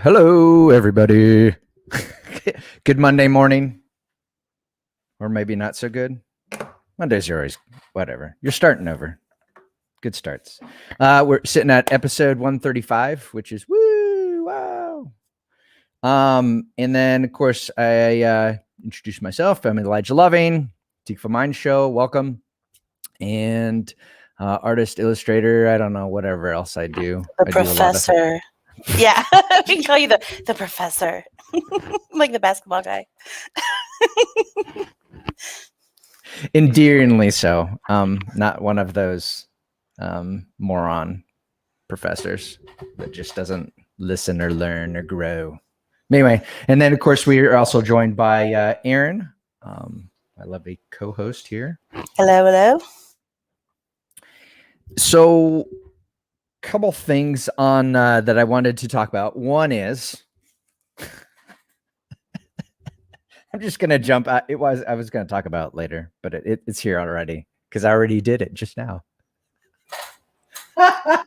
Hello, everybody. Good Monday morning, or maybe not so good. Mondays are always whatever. You're starting over. Good starts. We're sitting at episode 135, which is woo, wow. And then of course I introduced myself. I'm Elijah Loving, TikvahMinds show. Welcome. And artist, illustrator. I don't know, whatever else I do. The I professor. Yeah, we can call you the professor, like the basketball guy. Endearingly so. Not one of those moron professors that just doesn't listen or learn or grow. Anyway, and then of course we are also joined by Aaron, my lovely co-host here. Hello, hello. So, couple things on that I wanted to talk about. One is I'm just gonna jump out. I was gonna talk about it later, but it's here already because I already did it just now. I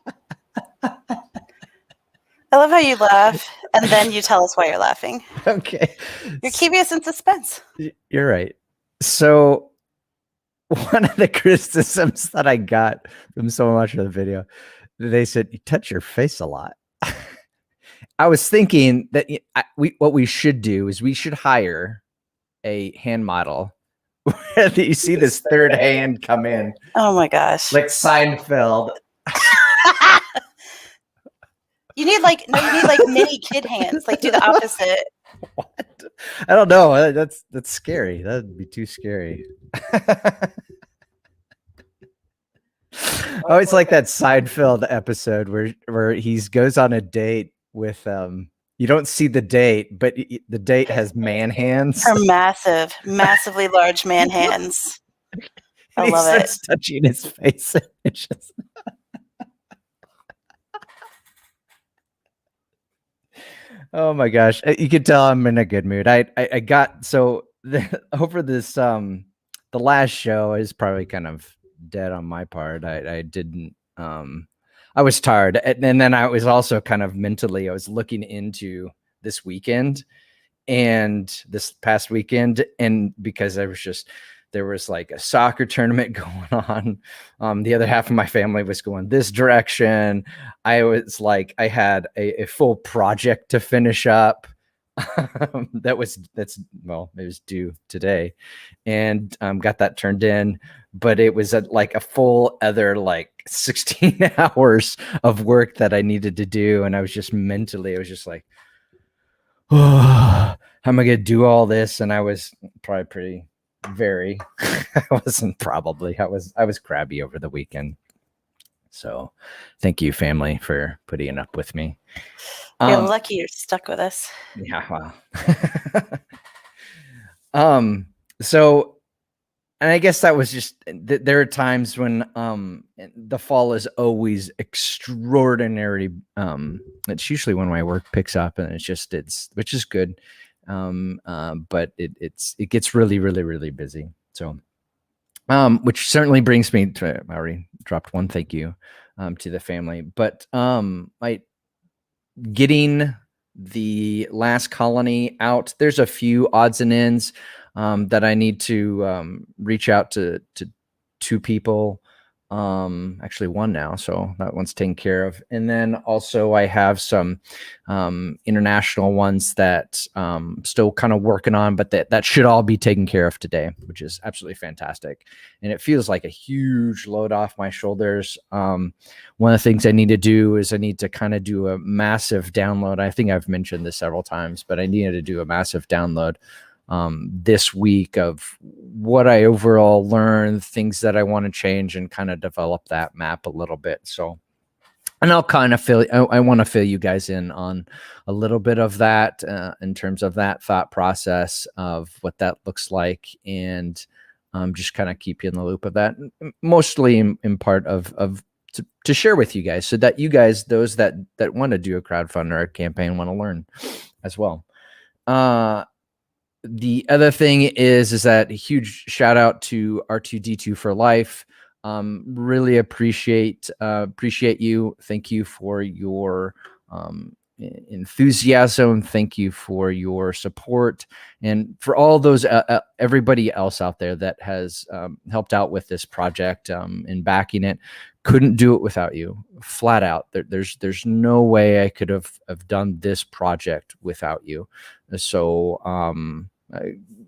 love how you laugh and then you tell us why you're laughing. Okay. You're keeping us in suspense. You're right. So one of the criticisms that I got from so much of the video, they said, you touch your face a lot. I was thinking that what we should do is we should hire a hand model where you see this third hand come in. Oh my gosh. Like Seinfeld. You need like mini kid hands. Like do the opposite. What? I don't know. That's scary. That'd be too scary. Oh, it's like that Seinfeld episode where he goes on a date with you don't see the date, but the date has man hands. Her massively large man hands. I love it. Starts touching his face. It's just oh my gosh. You can tell I'm in a good mood. I got over this the last show is probably kind of dead on my part. I didn't I was tired, and then I was also kind of mentally I was looking into this weekend and this past weekend, and because there was like a soccer tournament going on. The other half of my family was going this direction. I was like, I had a full project to finish up. It was due today, and got that turned in, but it was like a full other like 16 hours of work that I needed to do. And I was just like, oh, how am I going to do all this? And I was probably I was crabby over the weekend. So thank you, family, for putting up with me. You're lucky you're stuck with us. Yeah, wow. So, and I guess that was just there are times when the fall is always extraordinary. It's usually when my work picks up, and which is good. But it gets really, really, really busy. So, which certainly brings me to, I already dropped one thank you to the family, but getting the last colony out, there's a few odds and ends that I need to reach out to two people. Actually one now, so that one's taken care of. And then also I have some international ones that still kind of working on, but that should all be taken care of today, which is absolutely fantastic. And it feels like a huge load off my shoulders. One of the things I need to do is I need to kind of do a massive download. I think I've mentioned this several times, but I needed to do a massive download this week of what I overall learned, things that I want to change, and kind of develop that map a little bit. So, and I'll kind of I want to fill you guys in on a little bit of that in terms of that thought process of what that looks like, and just kind of keep you in the loop of that, mostly in part to share with you guys, so that you guys, those that want to do a crowdfund or a campaign, want to learn as well. The other thing is that a huge shout out to R2D2 for life. Really appreciate you. Thank you for your enthusiasm. Thank you for your support, and for all those everybody else out there that has helped out with this project and backing it. Couldn't do it without you, flat out. There's no way I could have done this project without you. So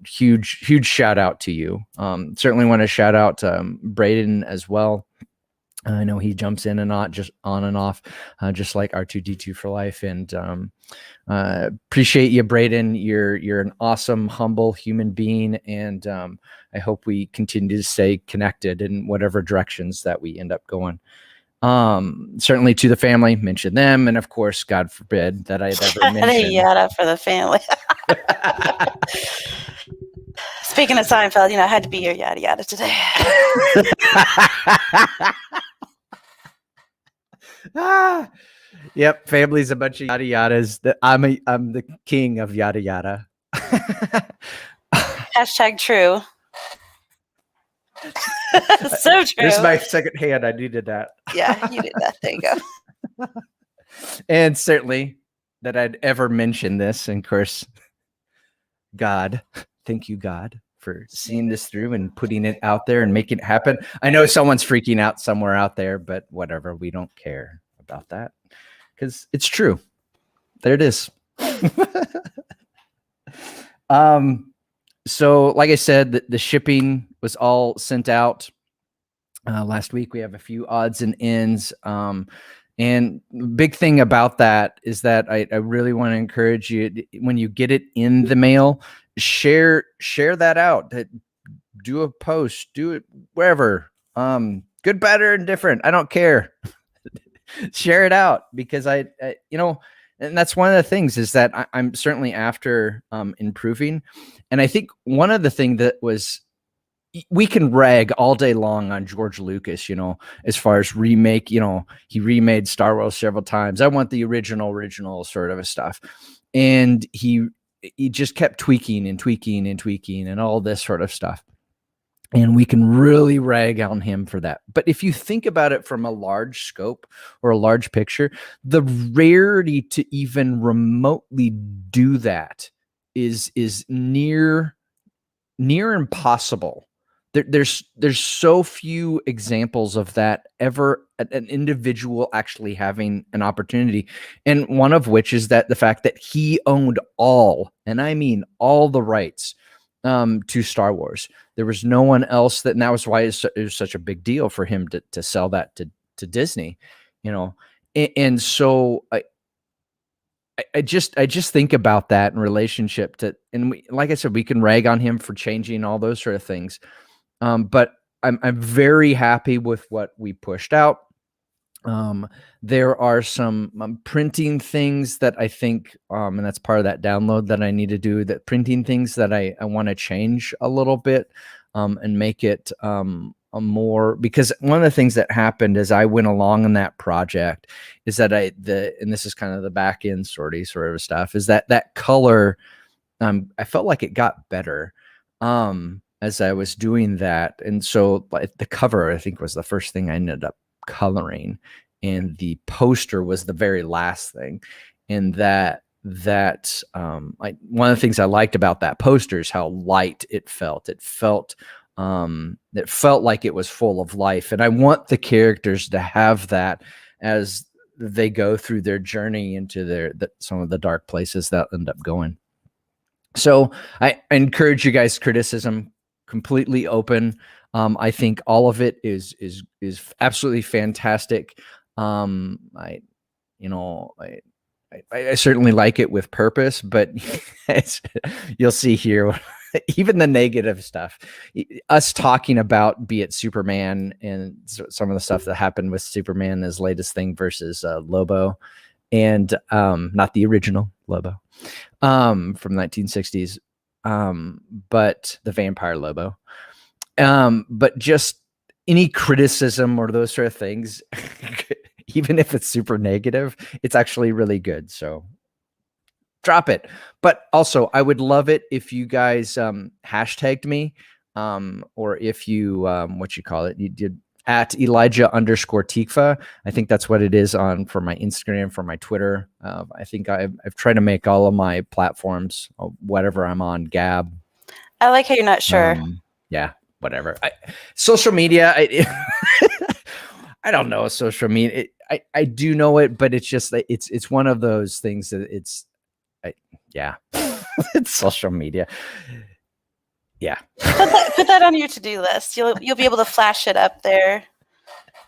huge shout out to you. Certainly want to shout out Braden as well. I know he jumps in and not just on and off, just like R2D2 for life. And appreciate you, Braden. You're an awesome, humble human being, and I hope we continue to stay connected in whatever directions that we end up going. Certainly to the family, mention them, and of course, God forbid that I'd ever mention. Yada for the family. Speaking of Seinfeld, I had to be your yada yada today. Yep, family's a bunch of yada yadas. I'm the king of yada yada. Hashtag true. So true. This is my second hand. I needed that. Yeah, you did that. There you go. And certainly that I'd ever mention this. And of course, God, thank you, God, for seeing this through and putting it out there and making it happen. I know someone's freaking out somewhere out there, but whatever. We don't care about that because it's true. There it is. So like I said, the shipping was all sent out last week. We have a few odds and ends. And big thing about that is that I really want to encourage you, when you get it in the mail, share that out. Do a post, do it wherever. Good, better, and different. I don't care. Share it out, because I and that's one of the things is that I'm certainly after improving. And I think one of the things that was, we can rag all day long on George Lucas, as far as remake, he remade Star Wars several times. I want the original sort of a stuff. And he just kept tweaking and all this sort of stuff. And we can really rag on him for that. But if you think about it from a large scope or a large picture, the rarity to even remotely do that is near impossible. There's so few examples of that ever, an individual actually having an opportunity. And one of which is that the fact that he owned all, and I mean all, the rights to Star Wars. There was no one else and that was why it was such a big deal for him to sell that to Disney, and so I just think about that in relationship to, and like I said, we can rag on him for changing all those sort of things. But I'm very happy with what we pushed out. There are some printing things that I think, and that's part of that download that I need to do, that printing things that I want to change a little bit, and make it a more, because one of the things that happened as I went along in that project is that and this is kind of the back end sort of stuff, is that color, I felt like it got better as I was doing that. And so the cover, I think, was the first thing I ended up coloring, and the poster was the very last thing. And one of the things I liked about that poster is how light it felt. It felt like it was full of life. And I want the characters to have that as they go through their journey into some of the dark places that end up going. So I encourage you guys, criticism, completely open. I think all of it is absolutely fantastic. I certainly like it with purpose, but you'll see here, even the negative stuff, us talking about, be it Superman and some of the stuff that happened with Superman, his latest thing, versus Lobo, and not the original Lobo from 1960s, but the vampire Lobo. But just any criticism or those sort of things, even if it's super negative, it's actually really good. So drop it. But also, I would love it if you guys hashtagged me, or if you you did at Elijah_Tikvah. I think that's what it is for my Instagram, for my Twitter. I think I've tried to make all of my platforms, whatever I'm on, Gab. I like how you're not sure. Yeah, whatever. Social media, I don't know social media. I do know it, but it's just it's one of those things that yeah, it's social media. Yeah. Put that on your to-do list. You'll be able to flash it up there.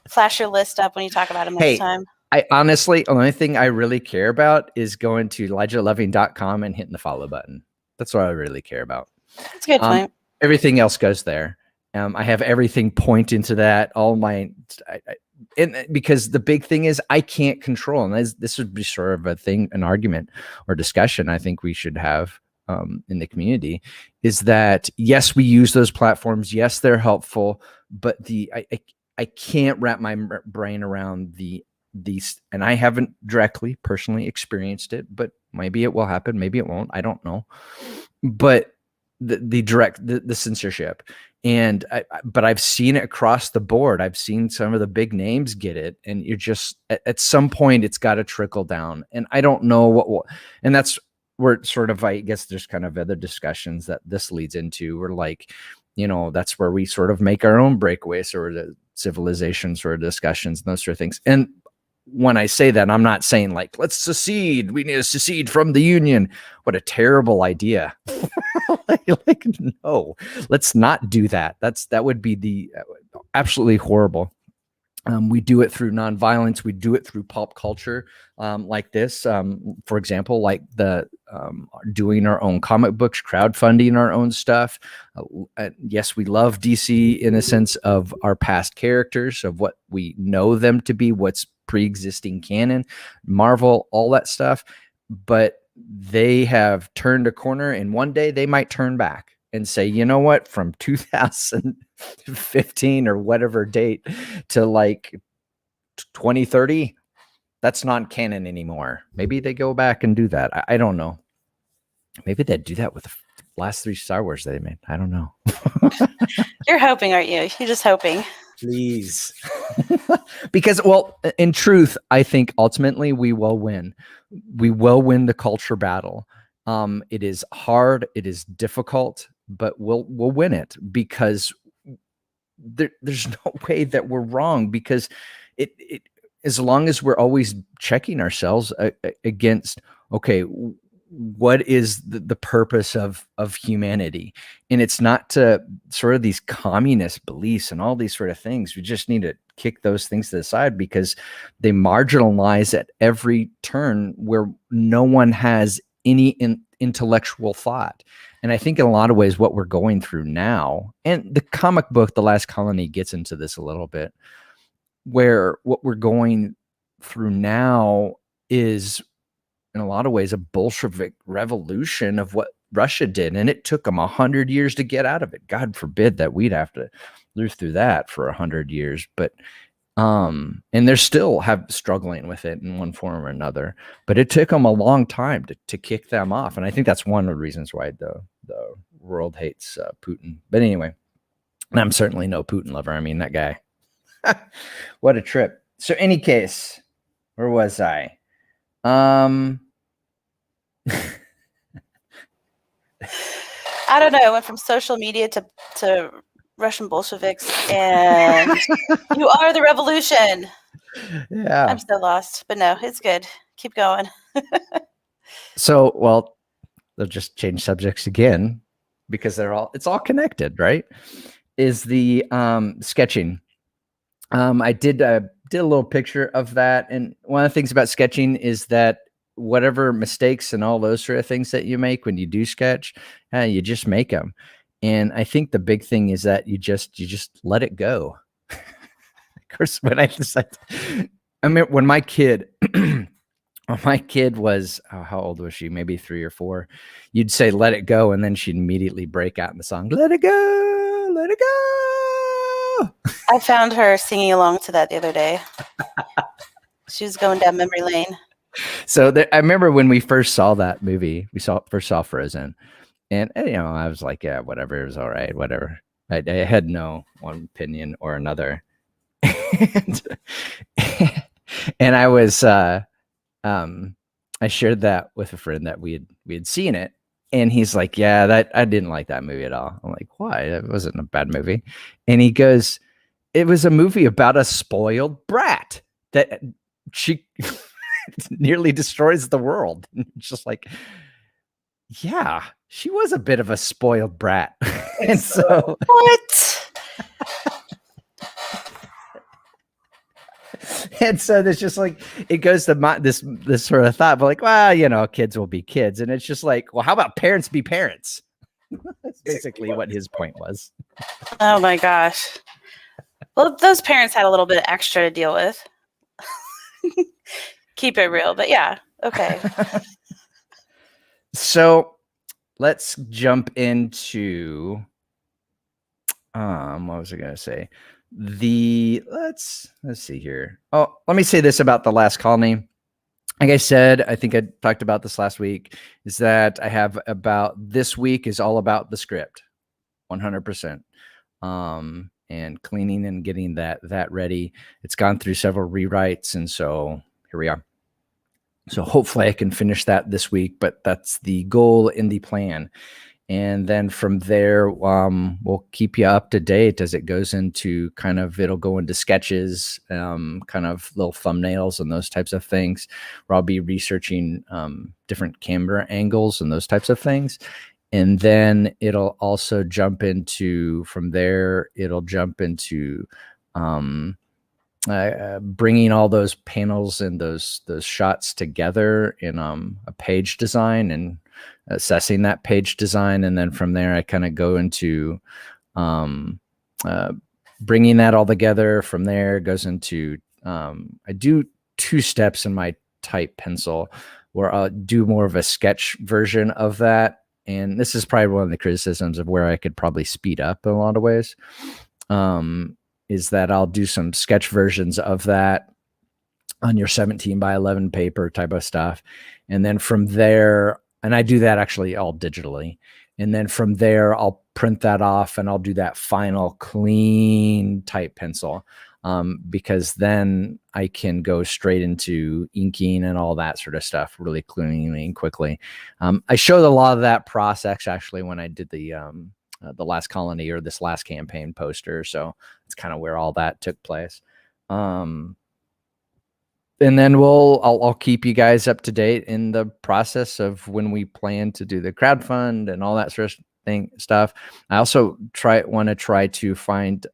Flash your list up when you talk about it next time. I honestly, the only thing I really care about is going to ElijahLoving.com and hitting the follow button. That's what I really care about. That's a good point. Everything else goes there. I have everything point into that. All my, and because the big thing is I can't control, and this would be sort of an argument or discussion I think we should have in the community, is that yes, we use those platforms. Yes, they're helpful, but I can't wrap my brain around these, and I haven't directly personally experienced it, but maybe it will happen. Maybe it won't. I don't know. But the censorship, but I've seen it across the board. I've seen some of the big names get it, and you're just at some point it's got to trickle down. And I don't know what will, and that's where sort of, I guess there's kind of other discussions that this leads into. We're like, that's where we sort of make our own breakaways or the civilization sort of discussions and those sort of things. And when I say that, I'm not saying like, let's secede. We need to secede from the Union. What a terrible idea. like, no, let's not do that. That would be absolutely horrible. We do it through nonviolence. We do it through pop culture, like this. For example, like doing our own comic books, crowdfunding our own stuff. Yes, we love DC in a sense of our past characters, of what we know them to be, what's pre-existing canon, Marvel, all that stuff. But they have turned a corner, and one day they might turn back and say, you know what, from 2015 or whatever date to like 2030, that's not canon anymore. Maybe they go back and do that. I don't know. Maybe they'd do that with the last 3 Star Wars they made. I don't know. You're hoping, aren't you? You're just hoping. Please. Because, well, in truth, I think ultimately we will win. We will win the culture battle. It is hard. It is difficult, but we'll win it, because there's no way that we're wrong, because it as long as we're always checking ourselves against, okay, what is the purpose of humanity? And it's not to sort of these communist beliefs and all these sort of things. We just need to kick those things to the side, because they marginalize at every turn where no one has any intellectual thought. And I think in a lot of ways what we're going through now, and the comic book The Last Colony gets into this a little bit, where what we're going through now is in a lot of ways a Bolshevik revolution of what Russia did. And it took them 100 years to get out of it. God forbid that we'd have to live through that for 100 years. But and they're still struggling with it in one form or another, but it took them a long time to kick them off. And I think that's one of the reasons why the world hates Putin. But anyway, and I'm certainly no Putin lover. I mean, that guy, what a trip. So any case, where was I? I don't know. I went from social media to Russian Bolsheviks, and you are the revolution. Yeah. I'm so lost, but no, it's good. Keep going. So, well, they'll just change subjects again, because it's all connected, right? Is the sketching. I did a little picture of that. And one of the things about sketching is that whatever mistakes and all those sort of things that you make when you do sketch, you just make them. And I think the big thing is that you just let it go. Of course, when I mean, when my kid was, how old was she? Maybe 3 or 4. You'd say, let it go. And then she'd immediately break out in the song, let it go, let it go. I found her singing along to that the other day. She was going down memory lane. So I remember when we first saw that movie, first saw Frozen. And, I was like, yeah, whatever. It was all right. Whatever. I had no one opinion or another. and, and I shared that with a friend that we had seen it, and he's like, "Yeah, that I didn't like that movie at all." I'm like, "Why? It wasn't a bad movie." And he goes, "It was a movie about a spoiled brat that she nearly destroys the world." And it's just like, yeah, she was a bit of a spoiled brat. And so What? and so there's just like, it goes to this sort of thought, but like, well, kids will be kids. And it's just like, well, how about parents be parents? That's basically what his point was. Oh my gosh. Well, those parents had a little bit extra to deal with. Keep it real, but yeah, okay. So let's jump into what was I gonna say? Let's see here. Oh, let me say this about the last colony. Like I said, I think I talked about this last week, is that I have this week is all about the script, 100%. And cleaning and getting that ready. It's gone through several rewrites, and so here we are. So hopefully I can finish that this week, but that's the goal in the plan. And then from there, we'll keep you up to date as it goes into it'll go into sketches, kind of little thumbnails and those types of things, where I'll be researching different camera angles and those types of things. And then it'll also jump into, from there, bringing all those panels and those shots together in a page design and assessing that page design. And then from there, I kind of go into bringing that all together. From there, it goes into I do 2 steps in my type pencil where I'll do more of a sketch version of that. And this is probably one of the criticisms of where I could probably speed up in a lot of ways, is that I'll do some sketch versions of that on your 17 by 11 paper type of stuff. And then from there, and I do that actually all digitally. And then from there, I'll print that off and I'll do that final clean type pencil, because then I can go straight into inking and all that sort of stuff really cleanly and quickly. I showed a lot of that process actually when I did the last colony or this last campaign poster. So it's kind of where all that took place. And then I'll keep you guys up to date in the process of when we plan to do the crowdfund and all that sort of stuff. I also want to try to find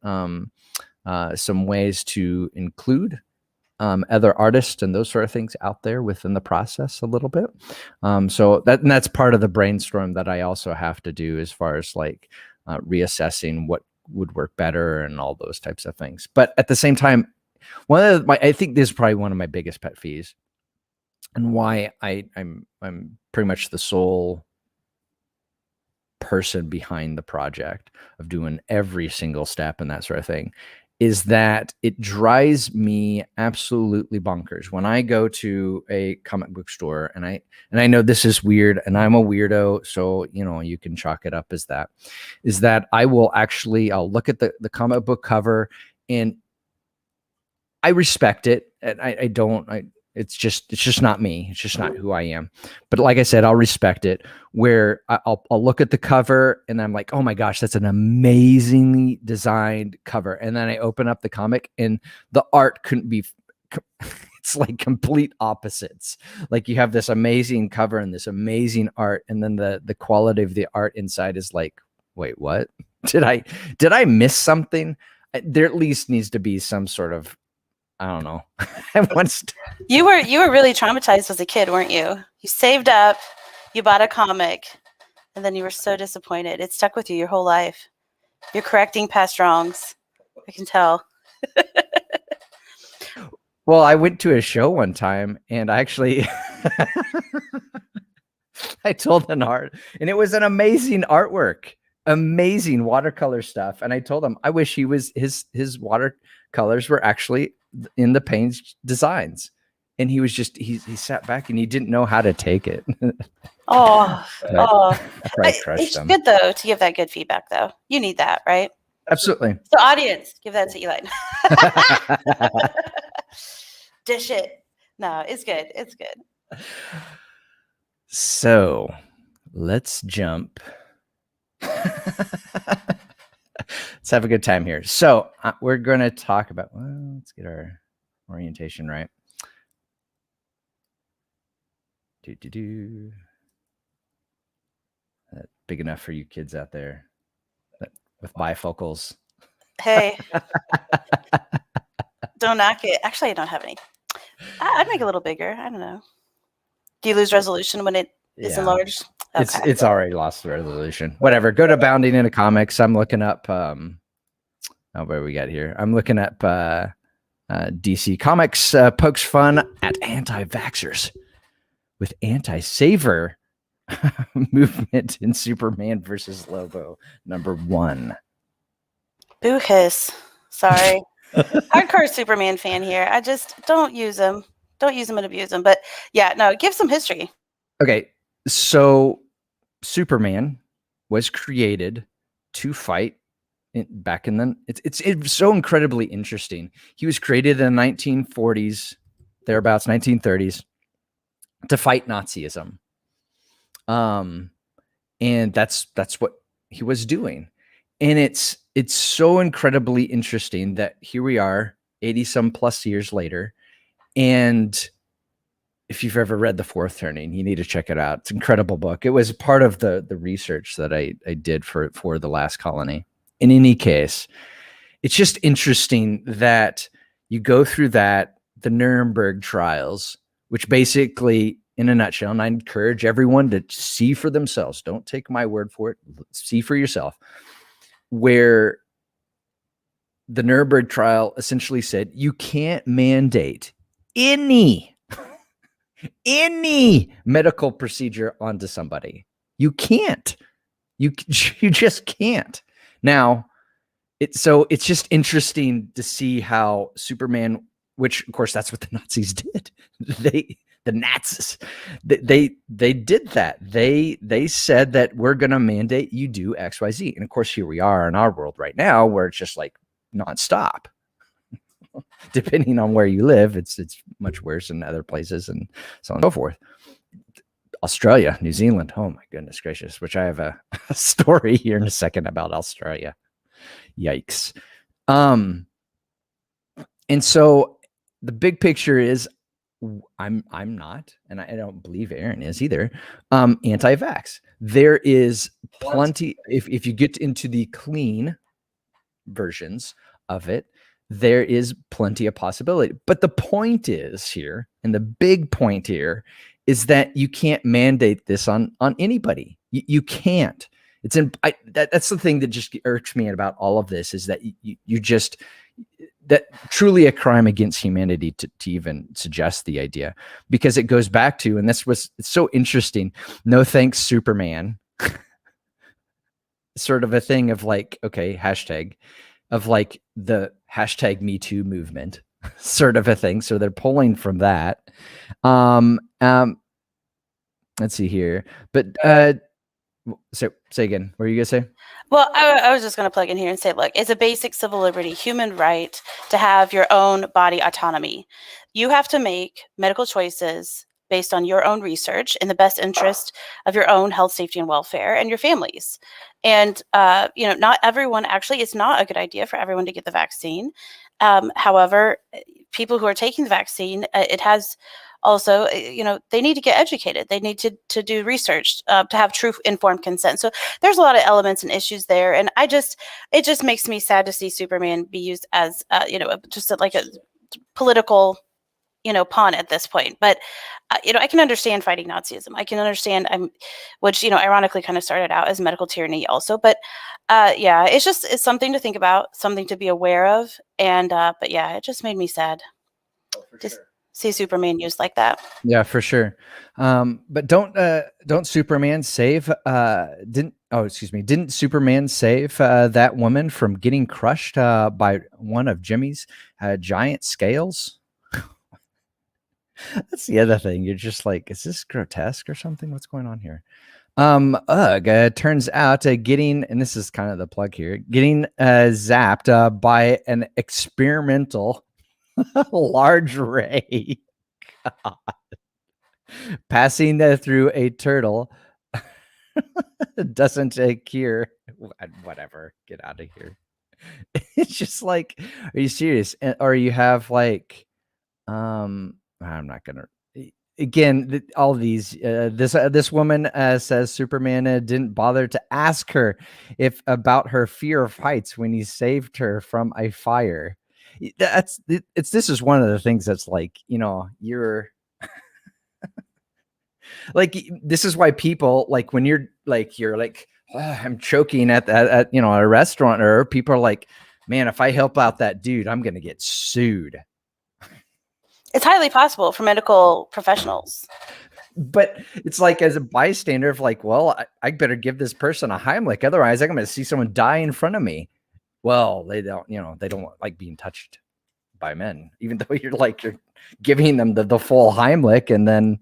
some ways to include other artists and those sort of things out there within the process a little bit. So that's part of the brainstorm that I also have to do, as far as like reassessing what would work better and all those types of things. But at the same time, I think this is probably one of my biggest pet peeves, and why I'm pretty much the sole person behind the project of doing every single step and that sort of thing, is that it drives me absolutely bonkers when I go to a comic book store, and I know this is weird and I'm a weirdo, so you can chalk it up as that, is that I'll look at the comic book cover, and I respect it, and it's just not me. It's just not who I am. But like I said, I'll respect it, where I'll look at the cover and I'm like, oh my gosh, that's an amazingly designed cover. And then I open up the comic and the art couldn't be, it's like complete opposites. Like you have this amazing cover and this amazing art, and then the quality of the art inside is like, wait, what? Did I miss something? There at least needs to be some sort of, I don't know. You were really traumatized as a kid, weren't you? You saved up, you bought a comic, and then you were so disappointed. It stuck with you your whole life. You're correcting past wrongs. I can tell. Well, I went to a show one time, and I actually I told an art, and it was an amazing artwork, amazing watercolor stuff. And I told him I wish his watercolors were actually in the paints designs, and he was just he sat back and he didn't know how to take it. I crushed it's him. good though to give that good feedback though. You need that, right? Absolutely. So audience, give that to Eli. Dish it. No, it's good. It's good. So let's jump. Let's have a good time here. So we're going to talk about, well, let's get our orientation right. That big enough for you kids out there with bifocals. Hey, don't knock it. Actually, I don't have any. I'd make it a little bigger. I don't know. Do you lose resolution when it is enlarged? Okay. It's already lost the resolution. Whatever. Go to Bounding into Comics. I'm looking up. Where we got here? I'm looking up DC Comics pokes fun at anti-vaxxers with anti-saver movement in Superman versus Lobo #1. Boo hiss. Sorry. Hardcore Superman fan here. I just don't use them. Don't use them and abuse them. But yeah, no, give some history. Okay. So Superman was created to fight back in the it's so incredibly interesting. He was created in the 1940s, thereabouts 1930s, to fight Nazism. And that's what he was doing. And it's so incredibly interesting that here we are 80 some plus years later. And if you've ever read The Fourth Turning, you need to check it out. It's an incredible book. It was part of the research that I did for The Last Colony. In any case, it's just interesting that you go through the Nuremberg trials, which basically, in a nutshell, and I encourage everyone to see for themselves. Don't take my word for it. See for yourself. Where the Nuremberg trial essentially said you can't mandate any medical procedure onto somebody. You can't. You just can't. Now, it's just interesting to see how Superman, which of course that's what the Nazis did. The Nazis, they did that. They said that we're going to mandate you do X, Y, Z. And of course, here we are in our world right now where it's just like nonstop. Depending on where you live, it's much worse in other places and so on and so forth. Australia, New Zealand. Oh my goodness gracious, which I have a story here in a second about Australia. Yikes. And so the big picture is I'm not, and I don't believe Aaron is either, anti-vax. There is plenty, if you get into the clean versions of it, there is plenty of possibility. But the point is here, and the big point here, is that you can't mandate this on anybody. You can't. That's the thing that just irks me about all of this, is that you just, that truly a crime against humanity to even suggest the idea, because it goes back to, and it's so interesting, no thanks Superman, sort of a thing of like, okay, hashtag of like the hashtag Me Too movement sort of a thing. So they're pulling from that. Let's see here, but so say again, what are you gonna say? Well, I was just going to plug in here and say, look, it's a basic civil liberty, human right to have your own body autonomy. You have to make medical choices based on your own research in the best interest of your own health, safety, and welfare and your families. And, not everyone, actually, it's not a good idea for everyone to get the vaccine. However, people who are taking the vaccine, it has also, they need to get educated. They need to do research to have true informed consent. So there's a lot of elements and issues there. And it just makes me sad to see Superman be used as, just like a political, pawn at this point. But, I can understand fighting Nazism. I can understand, which, ironically kind of started out as medical tyranny also. But yeah, it's something to think about, something to be aware of. And, but yeah, it just made me sad. Just see Superman used like that. Yeah, for sure. But don't Superman save didn't Superman save that woman from getting crushed by one of Jimmy's giant scales? That's the other thing. You're just like, is this grotesque or something? What's going on here? Turns out getting, and this is kind of the plug here, getting zapped by an experimental large ray passing through a turtle doesn't cure. Whatever, get out of here. It's just like, are you serious? Or you have like, I'm not gonna. Again, all these. This woman says Superman didn't bother to ask her if about her fear of heights when he saved her from a fire. This is one of the things that's like, you're like, this is why people like when you're like "Oh, I'm choking at a restaurant," or people are like, man, if I help out that dude, I'm gonna get sued. It's highly possible for medical professionals. But it's like, as a bystander, of like, well, I better give this person a Heimlich, otherwise I'm going to see someone die in front of me. Well, they don't like being touched by men, even though you're giving them the full Heimlich, and then,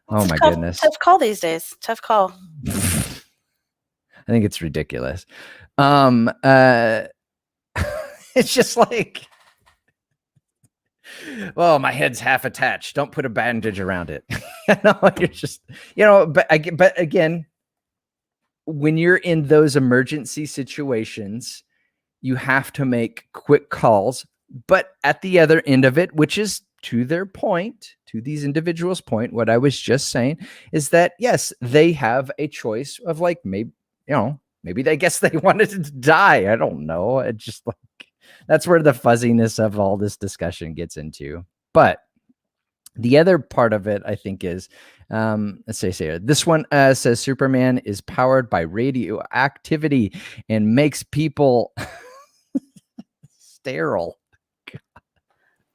oh my goodness, tough call these days. Tough call. I think it's ridiculous. It's just like, well, my head's half attached. Don't put a bandage around it. You're just, but again, when you're in those emergency situations, you have to make quick calls. But at the other end of it, which is to their point, to these individuals' point, what I was just saying is that, yes, they have a choice of like, maybe they guess they wanted to die. I don't know. It just like, that's where the fuzziness of all this discussion gets into. But the other part of it, I think, is, let's say here, this one says Superman is powered by radioactivity and makes people sterile.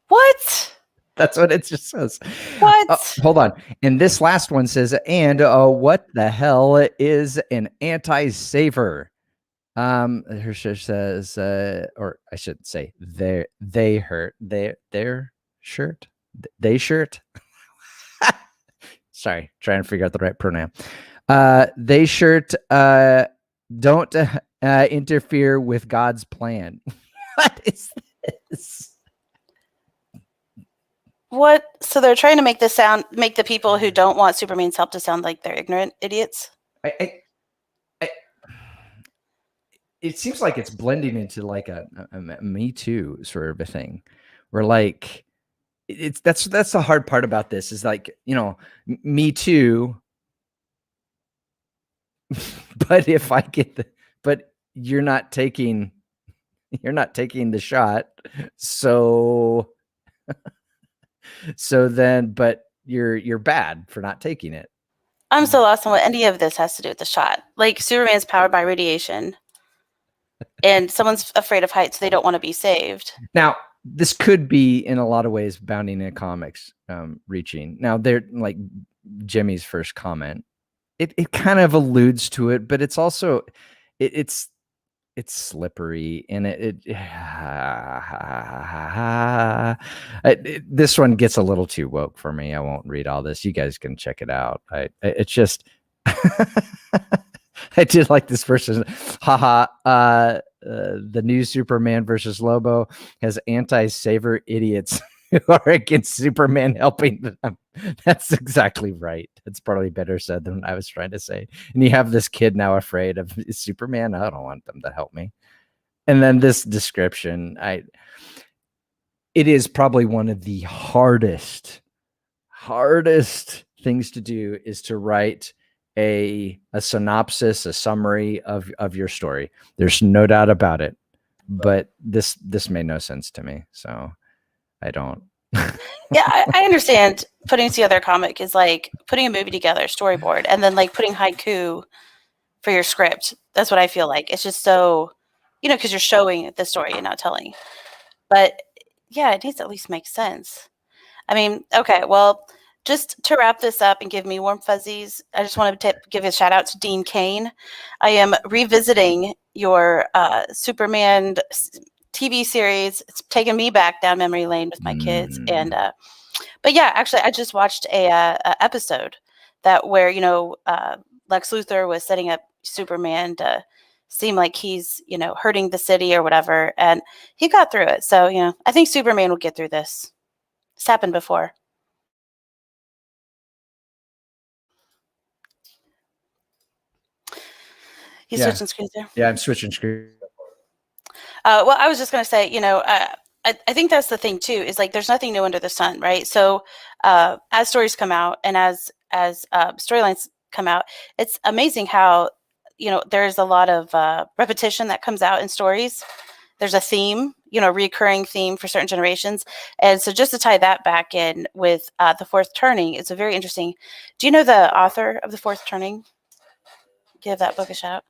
What? That's what it just says. What? Hold on. And this last one says, and what the hell is an anti-saver? Her says, or I should say, their shirt. Sorry, trying to figure out the right pronoun. They shirt don't interfere with God's plan. What is this? What? So they're trying to make the people who don't want Superman's help to sound like they're ignorant idiots. It seems like it's blending into like a Me Too sort of a thing, where like that's the hard part about this is like, Me Too, but if I get but you're not taking the shot, so then, but you're bad for not taking it. I'm so lost on what any of this has to do with the shot. Like, Superman's powered by radiation, and someone's afraid of heights, so they don't want to be saved. Now, this could be in a lot of ways bounding in comics reaching. Now, they're like Jimmy's first comment. It kind of alludes to it, but it's also it's slippery, and this one gets a little too woke for me. I won't read all this. You guys can check it out. It's just I did like this person. Haha. The new Superman versus Lobo has anti-saver idiots who are against Superman helping them. That's exactly right. That's probably better said than I was trying to say. And you have this kid now afraid of Superman. I don't want them to help me. And then this description, it is probably one of the hardest things to do, is to write a synopsis, a summary of your story. There's no doubt about it. But this made no sense to me. So I don't. Yeah, I understand putting together a comic is like putting a movie together, storyboard, and then like putting haiku for your script. That's what I feel like. It's just so, because you're showing the story and not telling. But yeah, it needs to at least make sense. I mean, okay, well, just to wrap this up and give me warm fuzzies, I just want to give a shout out to Dean Cain. I am revisiting your Superman TV series. It's taken me back down memory lane with my kids. And but yeah, actually, I just watched a episode where Lex Luthor was setting up Superman to seem like he's, hurting the city or whatever, and he got through it. So, I think Superman will get through this. It's happened before. You switching screens there? Yeah, I'm switching screens. Well, I was just going to say, I think that's the thing too, is like there's nothing new under the sun, right? So as stories come out and as storylines come out, it's amazing how, there's a lot of repetition that comes out in stories. There's a theme, recurring theme for certain generations. And so just to tie that back in with The Fourth Turning, it's a very interesting. Do you know the author of The Fourth Turning? Give that book a shout.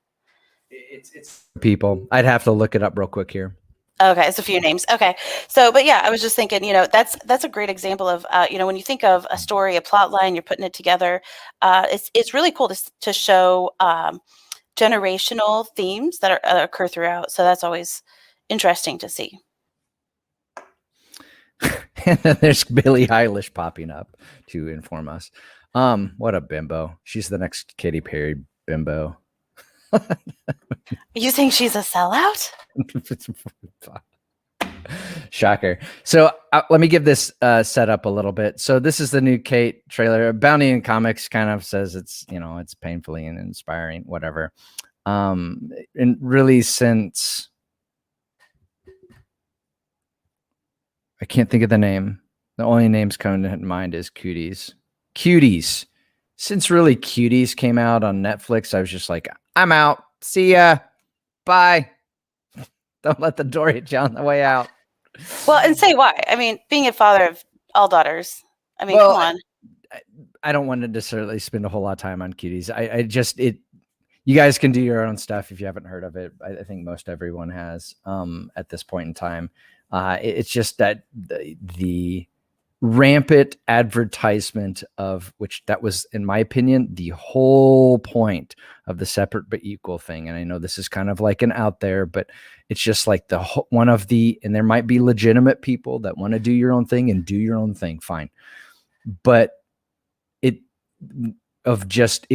It's people. I'd have to look it up real quick here. Okay, it's a few names. Okay, so but yeah, I was just thinking, that's a great example of when you think of a story, a plot line, you're putting it together. It's really cool to show generational themes that occur throughout. So that's always interesting to see. And then there's Billie Eilish popping up to inform us. What a bimbo! She's the next Katy Perry bimbo. You think she's a sellout? Shocker. So let me give this setup a little bit. So this is the new Kate trailer. Bounty in Comics kind of says it's painfully and inspiring, whatever. And really, since I can't think of the name, the only names coming to mind is Cuties. Since really Cuties came out on Netflix, I was just like, I'm out. See ya. Bye. Don't let the door hit you on the way out. Well, and say why. I mean, being a father of all daughters, come on. I don't want to necessarily spend a whole lot of time on Cuties. You guys can do your own stuff if you haven't heard of it. I think most everyone has at this point in time. It's just that the rampant advertisement of which that was, in my opinion, the whole point of the separate but equal thing. And I know this is kind of like an out there, but it's just like and there might be legitimate people that want to do your own thing and do your own thing. Fine. But it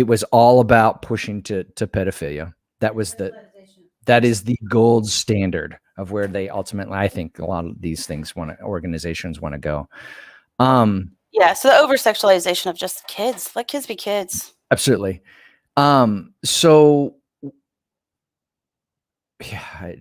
was all about pushing to pedophilia. That is the gold standard of where they ultimately, I think a lot of these things organizations want to go. Yeah, so the over-sexualization of just kids. Let kids be kids. Absolutely. So yeah,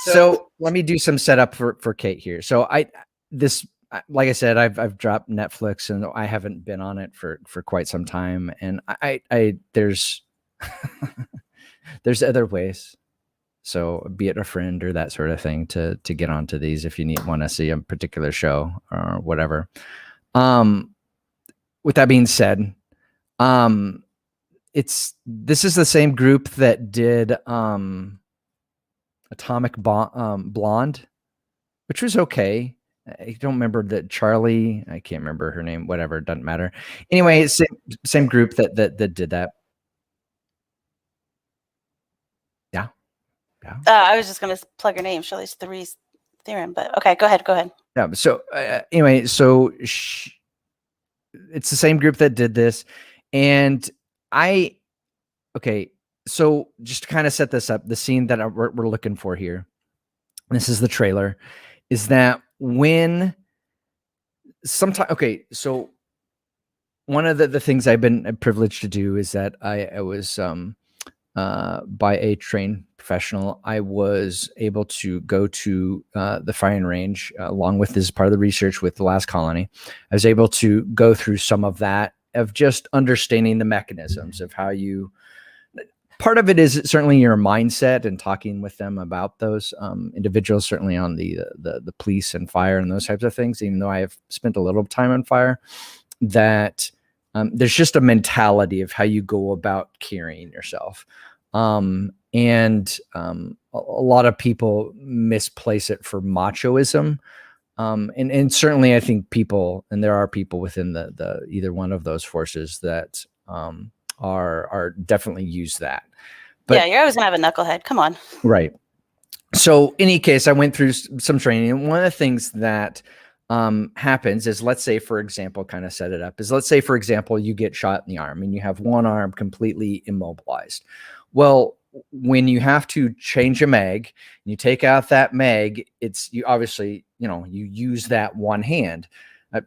so let me do some setup for Kate here. So like I said, I've dropped Netflix and I haven't been on it for quite some time. And there's other ways. So be it a friend or that sort of thing to get onto these if you want to see a particular show or whatever. With that being said, this is the same group that did Atomic Blonde, which was okay. I don't remember that Charlie. I can't remember her name. Whatever, it doesn't matter. Anyway, it's same group that did that. Yeah. I was just going to plug her name, Charlize Theron, but okay, go ahead. Yeah. So anyway, it's the same group that did this, and okay. So just to kind of set this up, the scene that we're looking for here. This is the trailer. Is that when sometimes, okay, so one of the things I've been privileged to do is that I was by a trained professional, I was able to go to the firing range along with this part of the research with the last colony. I was able to go through some of that of just understanding the mechanisms of how you. Part of it is certainly your mindset and talking with them about those individuals, certainly on the police and fire and those types of things, even though I have spent a little time on fire, that there's just a mentality of how you go about carrying yourself. And a lot of people misplace it for machoism. And certainly I think there are people within the either one of those forces that are definitely use that. But yeah, you're always gonna have a knucklehead. Come on. Right. So in any case, I went through some training, and one of the things that happens is, let's say, for example, kind of set it up is, let's say, for example, you get shot in the arm and you have one arm completely immobilized. Well, when you have to change a mag, you take out that mag, you obviously, you use that one hand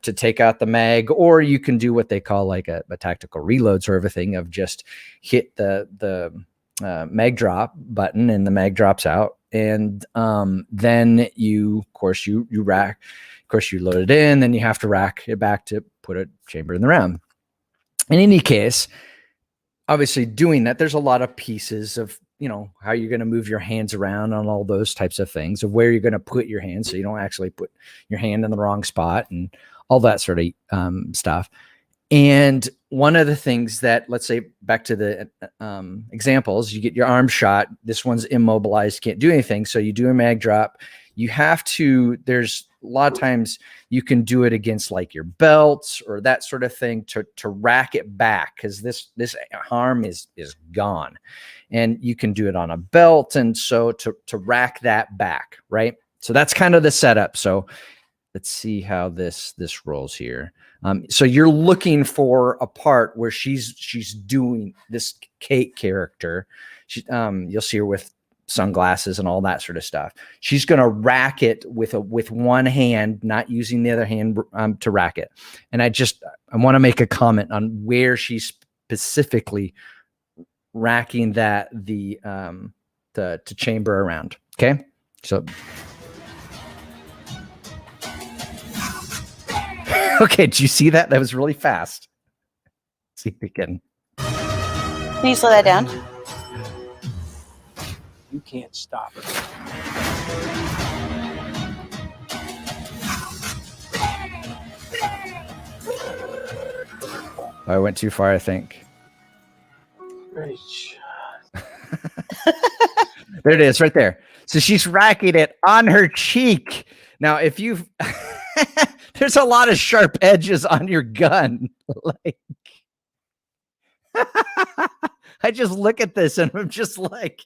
to take out the mag, or you can do what they call like a tactical reload sort of a thing, of just hit the mag drop button and the mag drops out. And then you rack, of course you load it in, then you have to rack it back to put a chamber in the round. In any case, obviously doing that, there's a lot of pieces of, how you're going to move your hands around on all those types of things, of where you're going to put your hands so you don't actually put your hand in the wrong spot and all that sort of stuff. And one of the things that, let's say, back to the examples, you get your arm shot. This one's immobilized, can't do anything. So you do a mag drop. You have to, there's a lot of times you can do it against like your belts or that sort of thing to rack it back, because this arm is gone. And you can do it on a belt. And so to rack that back, right? So that's kind of the setup. So let's see how this rolls here. So you're looking for a part where she's doing this Kate character. You'll see her with sunglasses and all that sort of stuff. She's going to rack it with one hand, not using the other hand to rack it. And I want to make a comment on where she's specifically racking the chamber around. Okay, so. Okay, did you see that? That was really fast. Let's see if we can. Can you slow that down? You can't stop it. I went too far, I think. Great shot. There it is, right there. So she's racking it on her cheek. Now, if you've... There's a lot of sharp edges on your gun. Like, I just look at this and I'm just like,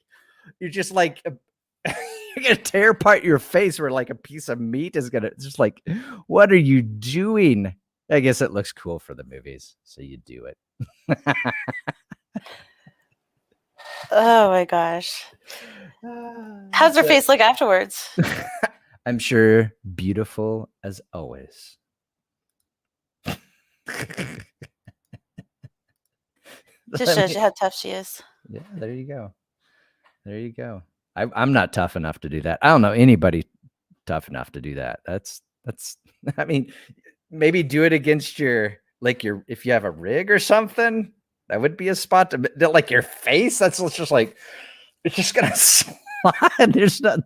you're gonna tear apart your face where like a piece of meat is gonna, just like, what are you doing? I guess it looks cool for the movies, so you do it. Oh my gosh. How's her face look afterwards? I'm sure beautiful as always. Just shows you how tough she is. Yeah, there you go. There you go. I'm not tough enough to do that. I don't know anybody tough enough to do that. That's. I mean, maybe do it against if you have a rig or something. That would be a spot to, like, your face. That's just like, it's just gonna slide. There's not.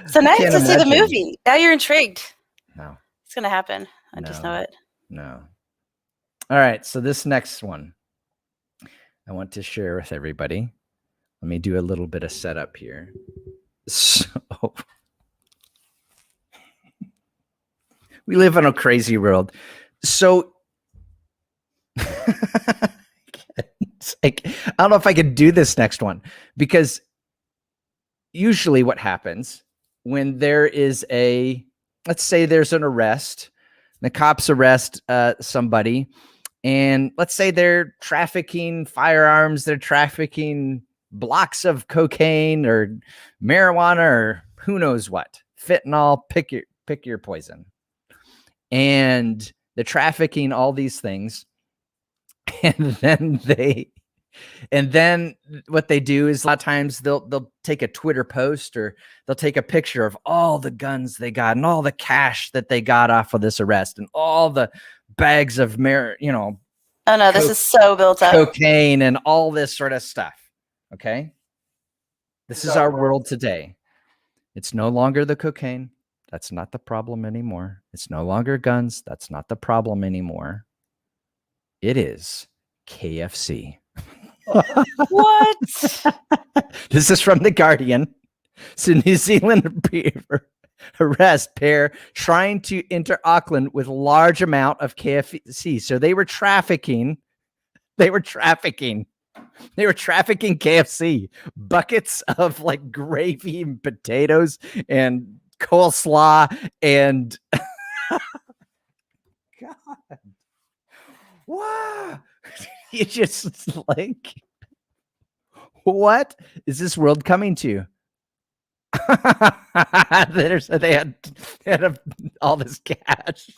So now you have to see the movie. Now you're intrigued. No. It's going to happen. I just know it. No. All right. So this next one I want to share with everybody. Let me do a little bit of setup here. So we live in a crazy world. So it's like, I don't know if I could do this next one, because usually what happens when there is let's say there's an arrest, the cops arrest somebody, and let's say they're trafficking firearms, they're trafficking blocks of cocaine or marijuana or who knows what, fentanyl, pick your poison. And they're trafficking all these things. And then what they do is, a lot of times they'll take a Twitter post, or they'll take a picture of all the guns they got and all the cash that they got off of this arrest and all the bags of oh no, this is so built up. Cocaine and all this sort of stuff. Okay. This is our world today. It's no longer the cocaine. That's not the problem anymore. It's no longer guns. That's not the problem anymore. It is KFC. What? This is from The Guardian. So New Zealand arrest pair trying to enter Auckland with large amount of KFC. So they were trafficking They were trafficking KFC, buckets of like gravy and potatoes and coleslaw and God, wow! You just like, what is this world coming to? They had all this cash.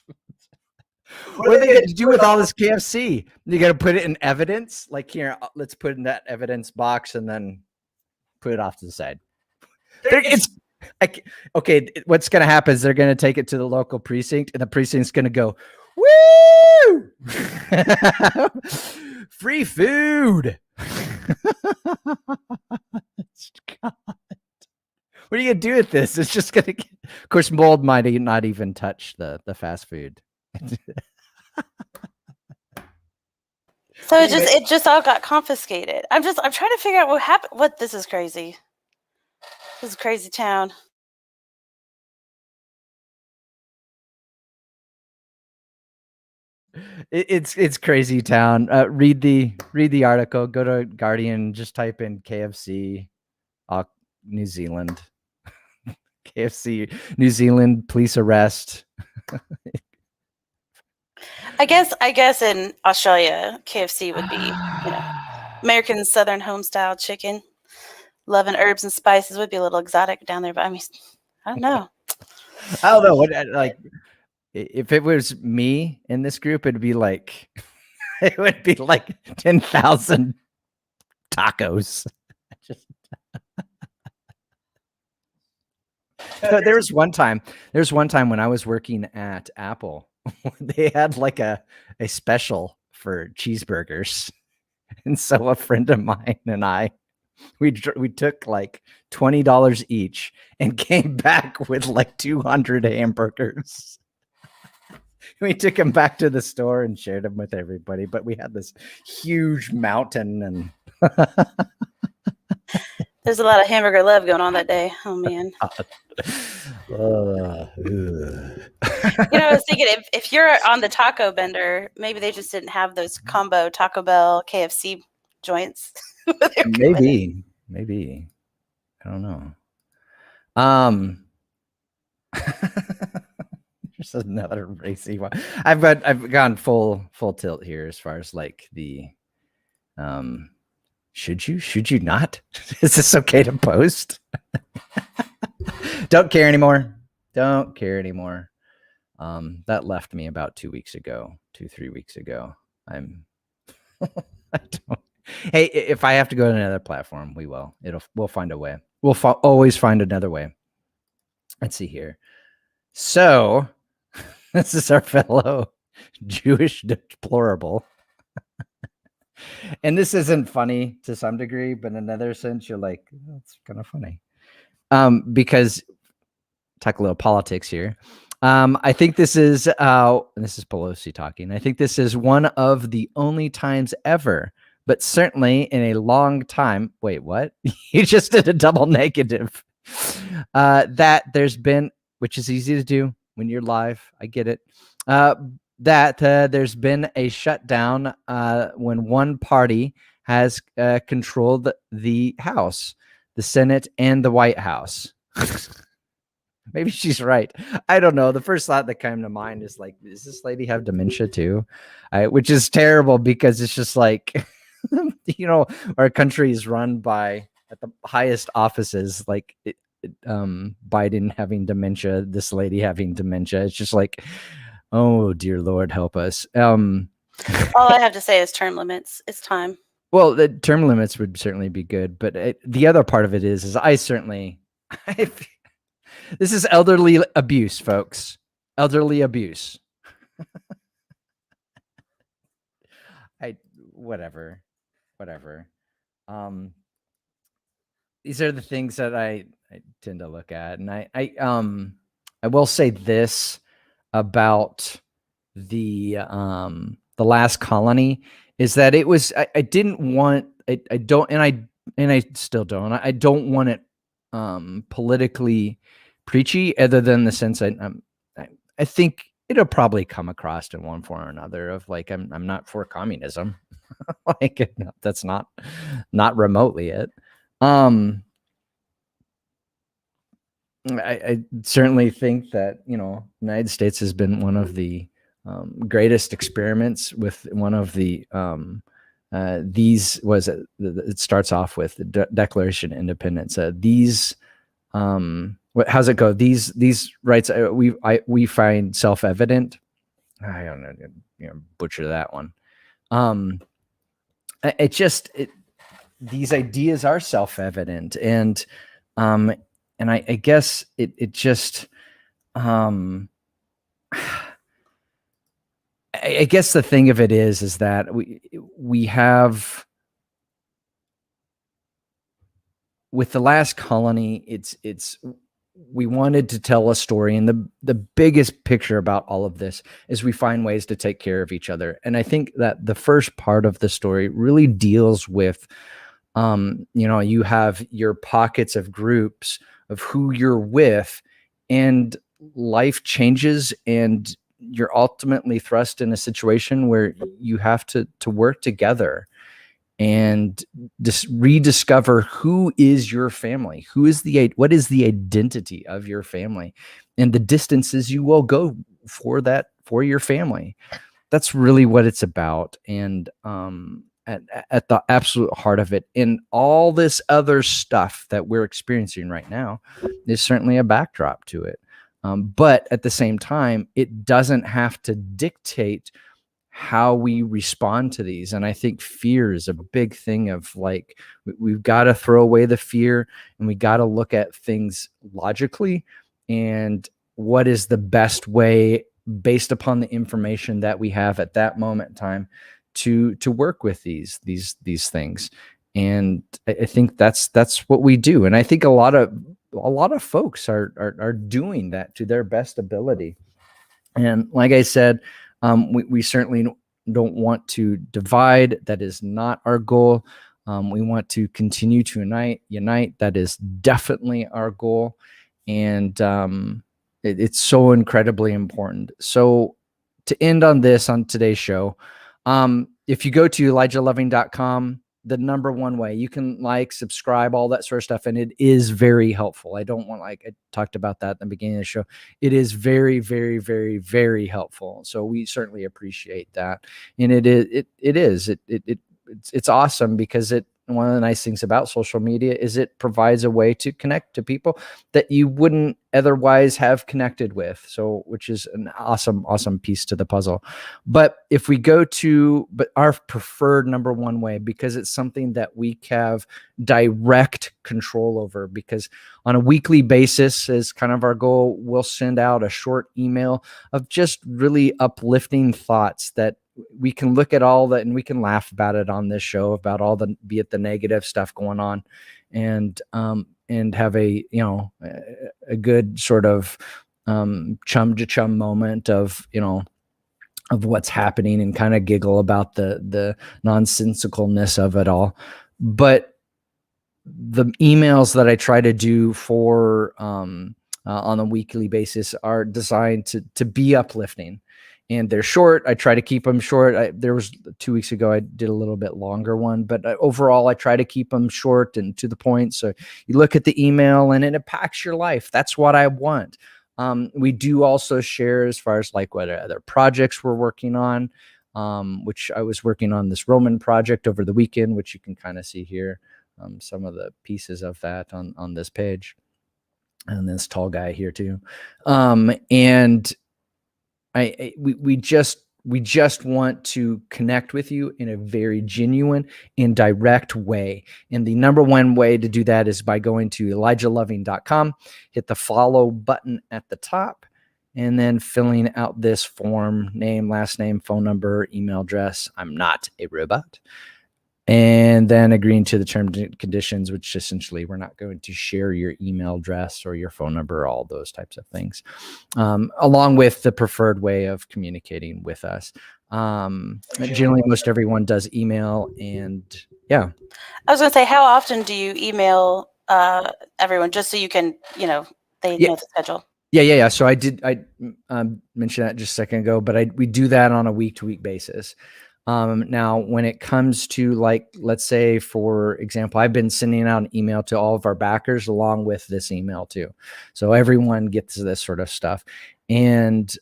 What are they going to do with all this KFC? You got to put it in evidence. Like, here, let's put it in that evidence box and then put it off to the side. Okay. What's going to happen is they're going to take it to the local precinct, and the precinct's going to go, woo! Free food. God. What are you going to do with this? It's just going to get, of course, mold might not even touch the fast food. So it just all got confiscated. I'm trying to figure out what happened. This is crazy. This is a crazy town. It's crazy town. Read the article. Go to Guardian. Just type in KFC, New Zealand. KFC, New Zealand police arrest. I guess in Australia, KFC would be, American Southern home style chicken. Loving herbs and spices would be a little exotic down there, but I mean, I don't know. I don't know what, like, if it was me in this group, it would be like 10,000 tacos. Just there's one time when I was working at Apple, they had like a special for cheeseburgers. And so a friend of mine and we took like $20 each and came back with like 200 hamburgers. We took them back to the store and shared them with everybody, but we had this huge mountain and there's a lot of hamburger love going on that day. Oh man. I was thinking if you're on the taco bender, maybe they just didn't have those combo Taco Bell KFC joints. Maybe. I don't know. There's another racy one. I've gone full tilt here as far as like the should you not? Is this okay to post? Don't care anymore. That left me about 3 weeks ago. I don't. Hey, if I have to go to another platform, we will. We'll find a way. We'll always find another way. Let's see here. So this is our fellow Jewish deplorable. And this isn't funny to some degree, but in another sense, you're like, that's kind of funny. Because talk a little politics here. I think this is Pelosi talking. I think this is one of the only times ever, but certainly in a long time. Wait, what? You just did a double negative. That there's been, which is easy to do when you're live. I get it. That there's been a shutdown when one party has controlled the House, the Senate, and the White House. Maybe she's right. I don't know. The first thought that came to mind is like, does this lady have dementia too? Which is terrible because it's just like, our country is run by at the highest offices, like Biden having dementia, this lady having dementia. It's just like, oh dear Lord, help us. All I have to say is term limits. It's time. Well, the term limits would certainly be good, but the other part of it is this is elderly abuse, folks. Elderly abuse. Whatever. These are the things that I tend to look at, and I will say this about the last colony is that it was I didn't want I don't and I still don't. I don't want it politically preachy, other than the sense I think it'll probably come across in one form or another of like I'm not for communism. Like, no, that's not remotely it. I certainly think that, you know, United States has been one of the greatest experiments with one of the these was it starts off with the Declaration of Independence. These how's it go? These rights we find self-evident. I don't know, you know, butcher that one. These ideas are self-evident, and I guess it just I guess the thing of it is that we have, with the last colony, it's we wanted to tell a story, and the biggest picture about all of this is we find ways to take care of each other. And I think that the first part of the story really deals with, you know, you have your pockets of groups of who you're with, and life changes, and you're ultimately thrust in a situation where you have to work together and just rediscover who is your family, what is the identity of your family, and the distances you will go for your family. That's really what it's about. And at the absolute heart of it, in all this other stuff that we're experiencing right now, is certainly a backdrop to it. But at the same time, it doesn't have to dictate how we respond to these. And I think fear is a big thing of, like, we've got to throw away the fear, and we got to look at things logically, and what is the best way based upon the information that we have at that moment in time to work with these things. And I think that's what we do. And I think a lot of folks are doing that to their best ability. And like I said, we certainly don't want to divide. That is not our goal. We want to continue to unite. That is definitely our goal. And it's so incredibly important. So to end on today's show, if you go to ElijahLoving.com, the number one way you can subscribe, all that sort of stuff. And it is very helpful. I talked about that at the beginning of the show. It is very, very, very, very helpful. So we certainly appreciate that. And it's awesome, because one of the nice things about social media is it provides a way to connect to people that you wouldn't otherwise have connected with. So, which is an awesome, awesome piece to the puzzle. But if we go to our preferred number one way, because it's something that we have direct control over, because on a weekly basis is kind of our goal, we'll send out a short email of just really uplifting thoughts that we can look at all that, and we can laugh about it on this show, about all be it the negative stuff going on, and have a good sort of chum to chum moment of what's happening, and kind of giggle about the nonsensicalness of it all. But the emails that I try to do for on a weekly basis are designed to be uplifting. And they're short. I try to keep them short. There was 2 weeks ago, I did a little bit longer one, but overall, I try to keep them short and to the point. So you look at the email and it impacts your life. That's what I want. We do also share as far as what other projects we're working on, which I was working on this Roman project over the weekend, which you can kind of see here, some of the pieces of that on this page, and this tall guy here too. And we just want to connect with you in a very genuine and direct way. And the number one way to do that is by going to ElijahLoving.com, hit the follow button at the top, and then filling out this form: name, last name, phone number, email address. I'm not a robot. And then agreeing to the terms and conditions, which essentially we're not going to share your email address or your phone number, all those types of things, along with the preferred way of communicating with us. Generally, most everyone does email, and yeah. I was going to say, how often do you email everyone, just so you can, they know the schedule? Yeah. So I mentioned that just a second ago, but we do that on a week-to-week basis. Now, when it comes to, like, let's say, for example, I've been sending out an email to all of our backers along with this email too. So everyone gets this sort of stuff. And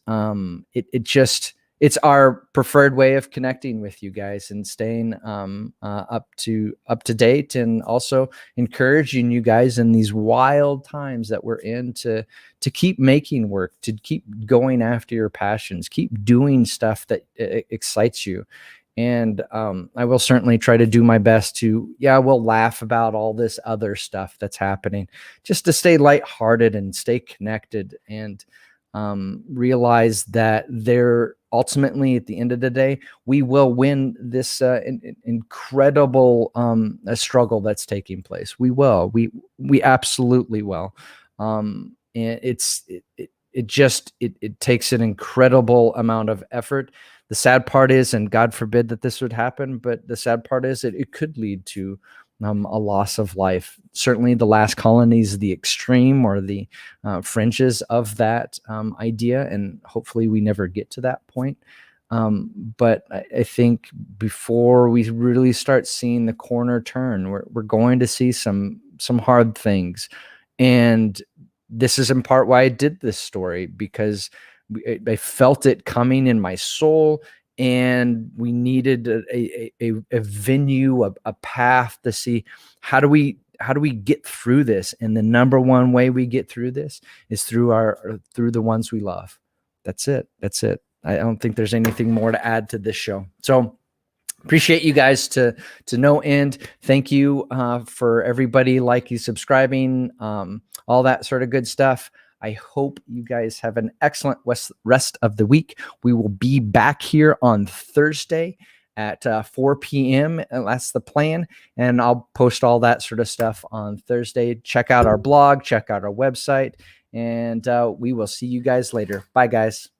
it's our preferred way of connecting with you guys and staying up to date, and also encouraging you guys in these wild times that we're in to keep making work, to keep going after your passions, keep doing stuff that excites you. And I will certainly try to do my best to, we'll laugh about all this other stuff that's happening, just to stay lighthearted and stay connected, and realize that there, ultimately, at the end of the day, we will win this incredible struggle that's taking place. We will. We absolutely will. And it takes an incredible amount of effort. The sad part is, and God forbid that this would happen, but the sad part is that it could lead to a loss of life. Certainly the last colony is the extreme, or the fringes of that idea, and hopefully we never get to that point. But I think before we really start seeing the corner turn, we're going to see some hard things. And this is in part why I did this story, because I felt it coming in my soul, and we needed a venue, a path to see how do we get through this. And the number one way we get through this is through the ones we love. That's it. I don't think there's anything more to add to this show. So appreciate you guys to no end. Thank you for everybody liking, subscribing, all that sort of good stuff. I hope you guys have an excellent rest of the week. We will be back here on Thursday at 4 p.m. And that's the plan. And I'll post all that sort of stuff on Thursday. Check out our blog, check out our website, and we will see you guys later. Bye, guys.